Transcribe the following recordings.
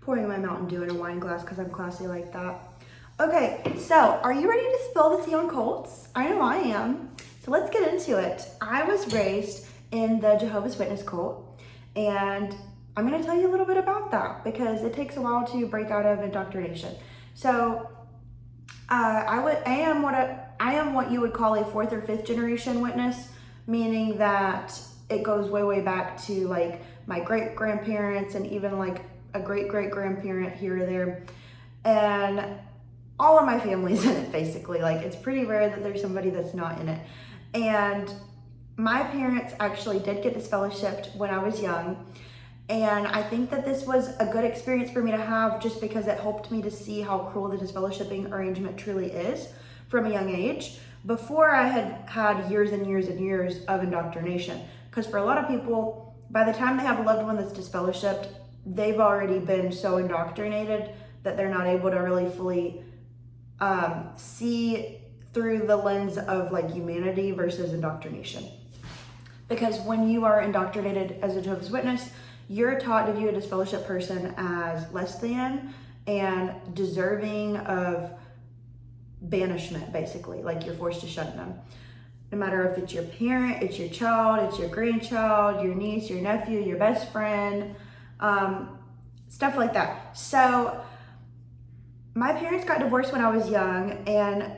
pouring my Mountain Dew in a wine glass because I'm classy like that. Okay, so are you ready to spill the tea on cults? I know I am. So let's get into it. I was raised in the Jehovah's Witness cult, and I'm going to tell you a little bit about that because it takes a while to break out of indoctrination. So I am what you would call a fourth or fifth generation witness, meaning that it goes way back to like my great grandparents and even like a great grandparent here or there, and all of my family's in it basically. Like, it's pretty rare that there's somebody that's not in it. And my parents actually did get disfellowshipped when I was young. And I think that this was a good experience for me to have just because it helped me to see how cruel the disfellowshipping arrangement truly is from a young age before I had had years and years of indoctrination. Because for a lot of people, by the time they have a loved one that's disfellowshipped, they've already been so indoctrinated that they're not able to really fully see through the lens of like humanity versus indoctrination. Because when you are indoctrinated as a Jehovah's Witness, you're taught to view a disfellowshipped person as less than and deserving of banishment, basically. Like, you're forced to shun them. No matter if it's your parent, it's your child, it's your grandchild, your niece, your nephew, your best friend, stuff like that. So my parents got divorced when I was young, and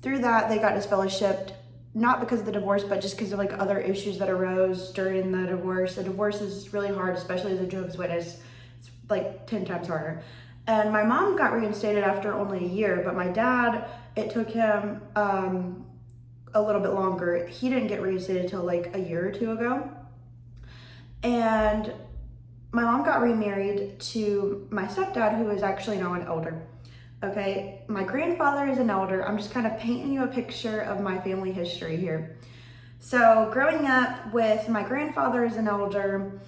through that they got disfellowshipped, not because of the divorce, but just because of like other issues that arose during the divorce. The divorce is really hard, especially as a Jehovah's Witness. It's like 10 times harder. And my mom got reinstated after only a year, but my dad, it took him a little bit longer. He didn't get reinstated until like a year or two ago. And my mom got remarried to my stepdad, who is actually now an elder. Okay, my grandfather is an elder. I'm just kind of painting you a picture of my family history here. So growing up with my grandfather as an elder,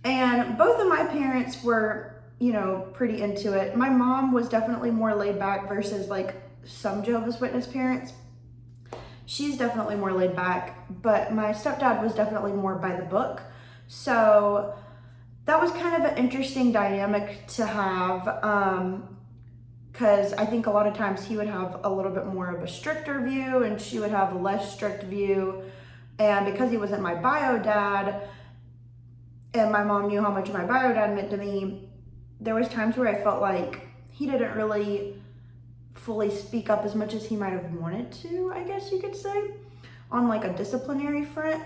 and both of my parents were, pretty into it. My mom was definitely more laid back versus like some Jehovah's Witness parents. She's definitely more laid back, but my stepdad was definitely more by the book. So that was kind of an interesting dynamic to have, because I think a lot of times he would have a little bit more of a stricter view and she would have a less strict view. And because he wasn't my bio dad and my mom knew how much my bio dad meant to me, there was times where I felt like he didn't really fully speak up as much as he might have wanted to, I guess you could say, on like a disciplinary front.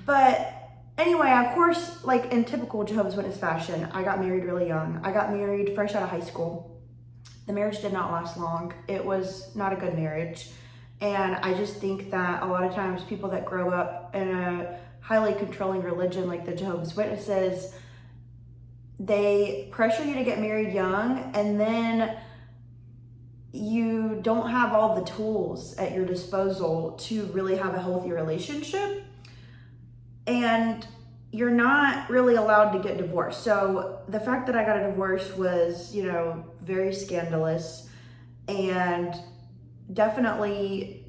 But anyway, of course, like in typical Jehovah's Witness fashion, I got married really young. I got married fresh out of high school. The marriage did not last long. It was not a good marriage. And I just think that a lot of times people that grow up in a highly controlling religion like the Jehovah's Witnesses, they pressure you to get married young, and then you don't have all the tools at your disposal to really have a healthy relationship. And you're not really allowed to get divorced. So the fact that I got a divorce was, very scandalous and definitely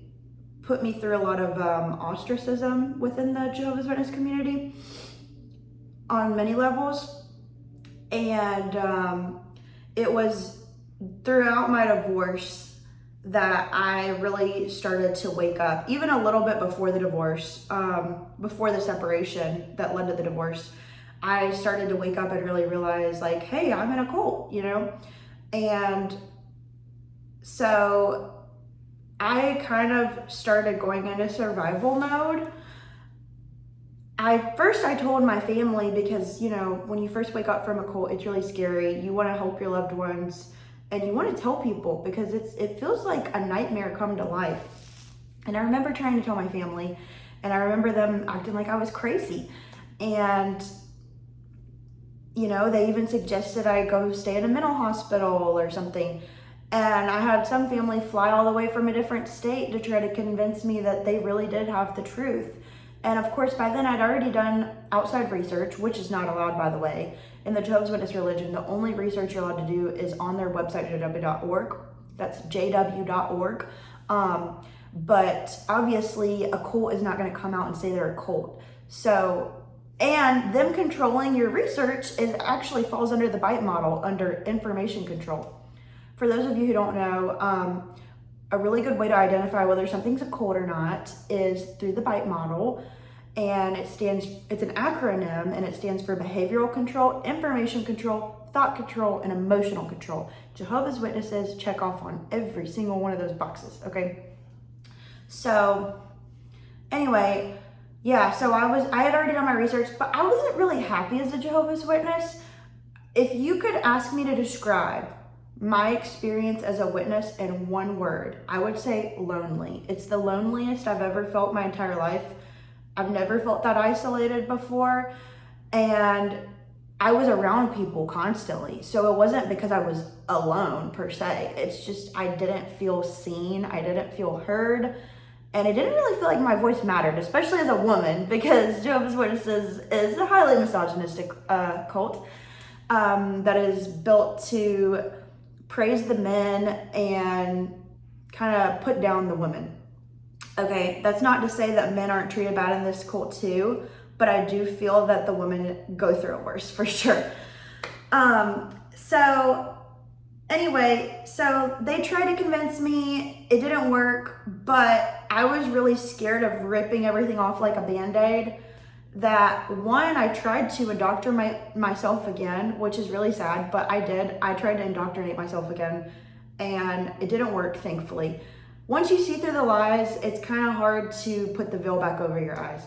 put me through a lot of ostracism within the Jehovah's Witness community on many levels. And it was throughout my divorce that I really started to wake up, even a little bit before the divorce, before the separation that led to the divorce. I started to wake up and really realize like, hey, I'm in a cult, And so I kind of started going into survival mode. I told my family because, when you first wake up from a cult, it's really scary. You want to help your loved ones and you want to tell people because it feels like a nightmare come to life. And I remember trying to tell my family, and I remember them acting like I was crazy. And, they even suggested I go stay in a mental hospital or something. And I had some family fly all the way from a different state to try to convince me that they really did have the truth. And of course, by then I'd already done outside research, which is not allowed, by the way. In the Jehovah's Witness religion, the only research you're allowed to do is on their website, jw.org. That's jw.org. But obviously, a cult is not going to come out and say they're a cult. So And them controlling your research actually falls under the BITE model, under information control. For those of you who don't know, a really good way to identify whether something's a cult or not is through the BITE model. And it's an acronym, and it stands for behavioral control, information control, thought control, and emotional control. Jehovah's Witnesses check off on every single one of those boxes, okay? So anyway, yeah, so I had already done my research, but I wasn't really happy as a Jehovah's Witness. If you could ask me to describe my experience as a witness in one word, I would say lonely. It's the loneliest I've ever felt my entire life. I've never felt that isolated before, and I was around people constantly. So it wasn't because I was alone per se. It's just I didn't feel seen, I didn't feel heard, and I didn't really feel like my voice mattered, especially as a woman, because Jehovah's Witnesses is a highly misogynistic cult that is built to praise the men and kind of put down the women. Okay, that's not to say that men aren't treated bad in this cult too, but I do feel that the women go through it worse for sure. So anyway, so they tried to convince me, it didn't work, but I was really scared of ripping everything off like a Band-Aid. That one, I tried to indoctrinate myself again, which is really sad, but I did. I tried to indoctrinate myself again, and it didn't work, thankfully. Once you see through the lies, it's kind of hard to put the veil back over your eyes.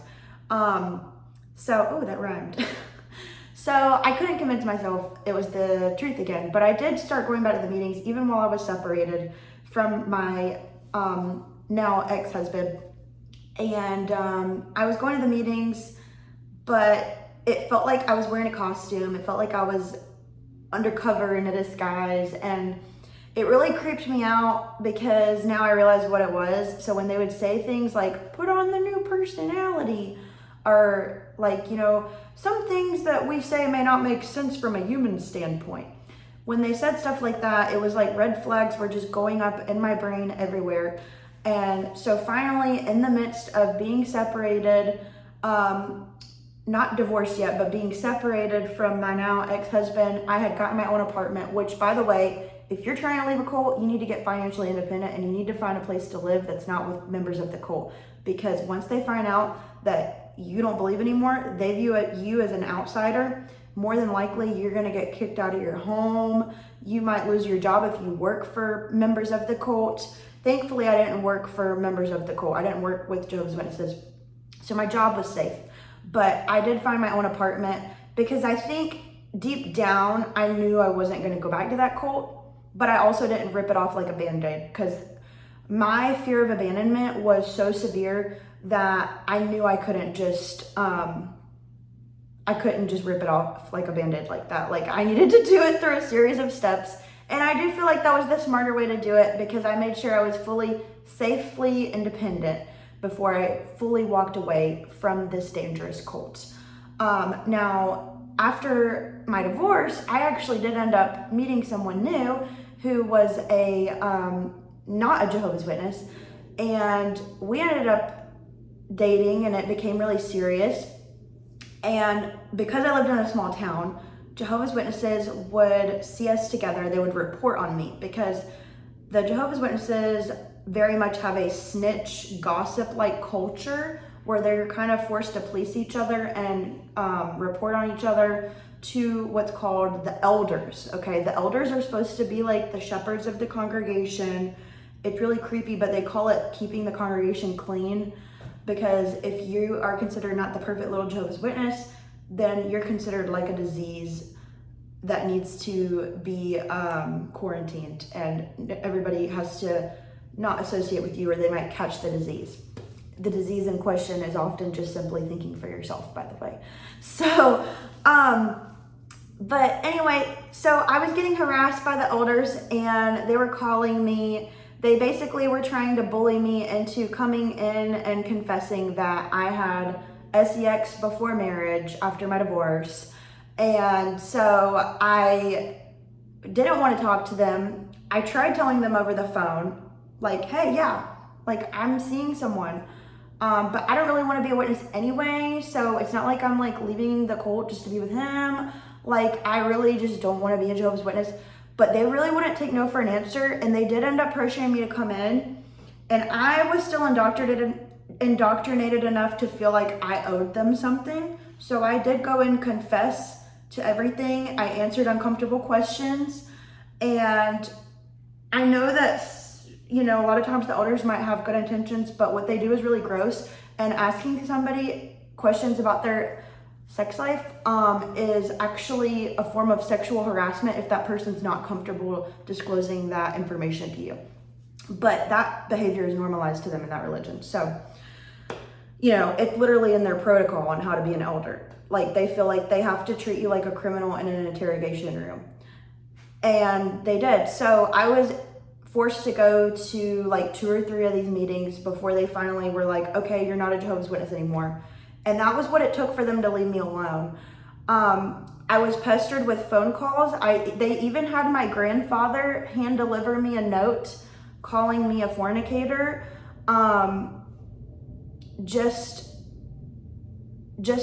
Oh, that rhymed. So I couldn't convince myself it was the truth again, but I did start going back to the meetings even while I was separated from my now ex-husband. And I was going to the meetings, but it felt like I was wearing a costume. It felt like I was undercover in a disguise, and it really creeped me out because now I realize what it was. So when they would say things like, put on the new personality, or like, you know, some things that we say may not make sense from a human standpoint. When they said stuff like that, it was like red flags were just going up in my brain everywhere. And so finally, in the midst of being separated, not divorced yet, but being separated from my now ex-husband, I had gotten my own apartment, which, by the way, if you're trying to leave a cult, you need to get financially independent, and you need to find a place to live that's not with members of the cult. Because once they find out that you don't believe anymore, they view you as an outsider. More than likely, you're going to get kicked out of your home. You might lose your job if you work for members of the cult. Thankfully, I didn't work for members of the cult. I didn't work with Jehovah's Witnesses. So my job was safe. But I did find my own apartment because I think deep down, I knew I wasn't going to go back to that cult. But I also didn't rip it off like a Band-Aid, because my fear of abandonment was so severe that I knew I couldn't just rip it off like a Band-Aid like that. Like, I needed to do it through a series of steps. And I do feel like that was the smarter way to do it, because I made sure I was safely independent before I fully walked away from this dangerous cult. Now, after my divorce, I actually did end up meeting someone new who was not a Jehovah's Witness, and we ended up dating, and it became really serious. And because I lived in a small town, Jehovah's Witnesses would see us together. They would report on me, because the Jehovah's Witnesses very much have a snitch gossip-like culture where they're kind of forced to police each other and report on each other to what's called the elders. Okay, the elders are supposed to be like the shepherds of the congregation. It's really creepy, but they call it keeping the congregation clean, because if you are considered not the perfect little Jehovah's Witness, then you're considered like a disease that needs to be quarantined, and everybody has to not associate with you, or they might catch the disease. The disease in question is often just simply thinking for yourself, by the way. So, but anyway, so I was getting harassed by the elders, and they were calling me. They basically were trying to bully me into coming in and confessing that I had sex before marriage after my divorce. And so I didn't want to talk to them. I tried telling them over the phone, like, hey, yeah, like, I'm seeing someone. But I don't really want to be a witness anyway, so it's not like I'm like leaving the cult just to be with him. Like, I really just don't want to be a Jehovah's Witness. But they really wouldn't take no for an answer, and they did end up pressuring me to come in. And I was still indoctrinated enough to feel like I owed them something. So I did go and confess to everything. I answered uncomfortable questions. And I know that, you know, a lot of times the elders might have good intentions, but what they do is really gross. And asking somebody questions about their sex life is actually a form of sexual harassment if that person's not comfortable disclosing that information to you. But that behavior is normalized to them in that religion. So, you know, it's literally in their protocol on how to be an elder. Like, they feel like they have to treat you like a criminal in an interrogation room. And they did. So I was forced to go to like 2 or 3 of these meetings before they finally were like, okay, you're not a Jehovah's Witness anymore. And that was what it took for them to leave me alone. I was pestered with phone calls. They even had my grandfather hand deliver me a note calling me a fornicator, just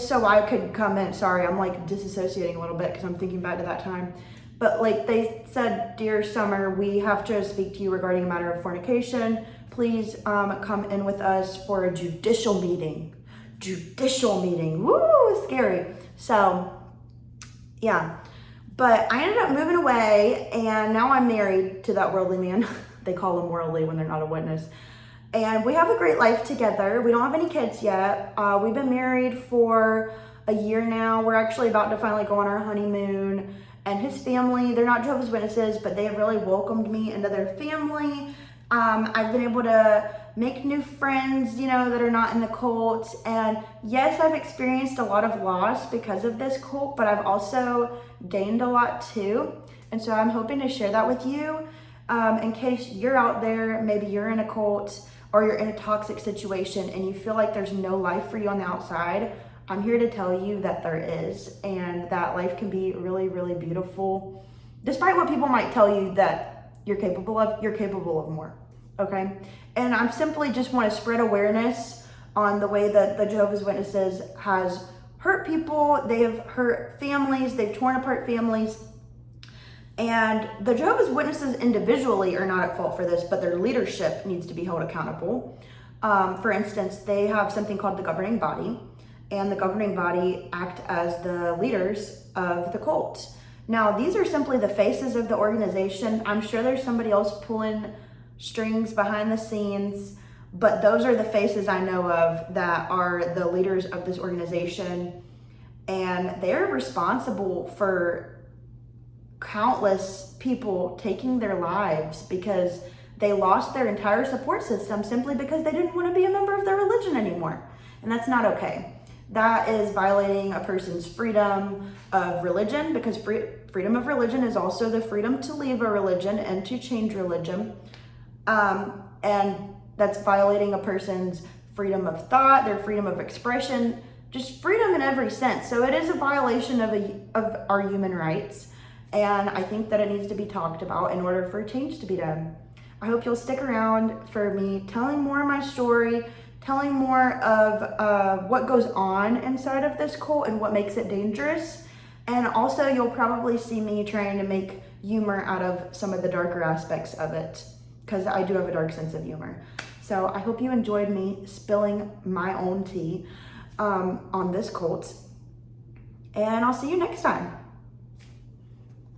so I could come in. Sorry, I'm like disassociating a little bit because I'm thinking back to that time. But like, they said, "Dear Summer, we have to speak to you regarding a matter of fornication. Please come in with us for a judicial meeting." Judicial meeting. Woo, scary. So, yeah. But I ended up moving away, and now I'm married to that worldly man. They call him worldly when they're not a witness. And we have a great life together. We don't have any kids yet. We've been married for a year now. We're actually about to finally go on our honeymoon. And his family, they're not Jehovah's Witnesses, but they have really welcomed me into their family. I've been able to make new friends, you know, that are not in the cult. And yes, I've experienced a lot of loss because of this cult, but I've also gained a lot too. And so I'm hoping to share that with you in case you're out there, maybe you're in a cult or you're in a toxic situation and you feel like there's no life for you on the outside. I'm here to tell you that there is, and that life can be really, really beautiful. Despite what people might tell you that you're capable of more, okay? And I'm simply just want to spread awareness on the way that the Jehovah's Witnesses has hurt people. They have hurt families. They've torn apart families. And the Jehovah's Witnesses individually are not at fault for this, but their leadership needs to be held accountable. For instance, they have something called the governing body, and the governing body act as the leaders of the cult. Now, these are simply the faces of the organization. I'm sure there's somebody else pulling strings behind the scenes, but those are the faces I know of that are the leaders of this organization. And they're responsible for countless people taking their lives because they lost their entire support system simply because they didn't want to be a member of their religion anymore. And that's not okay. That is violating a person's freedom of religion, because freedom of religion is also the freedom to leave a religion and to change religion. And that's violating a person's freedom of thought, their freedom of expression, just freedom in every sense. So it is a violation of our human rights. And I think that it needs to be talked about in order for change to be done. I hope you'll stick around for me telling more of my story, telling more of what goes on inside of this cult and what makes it dangerous. And also, you'll probably see me trying to make humor out of some of the darker aspects of it, because I do have a dark sense of humor. So I hope you enjoyed me spilling my own tea on this cult. And I'll see you next time.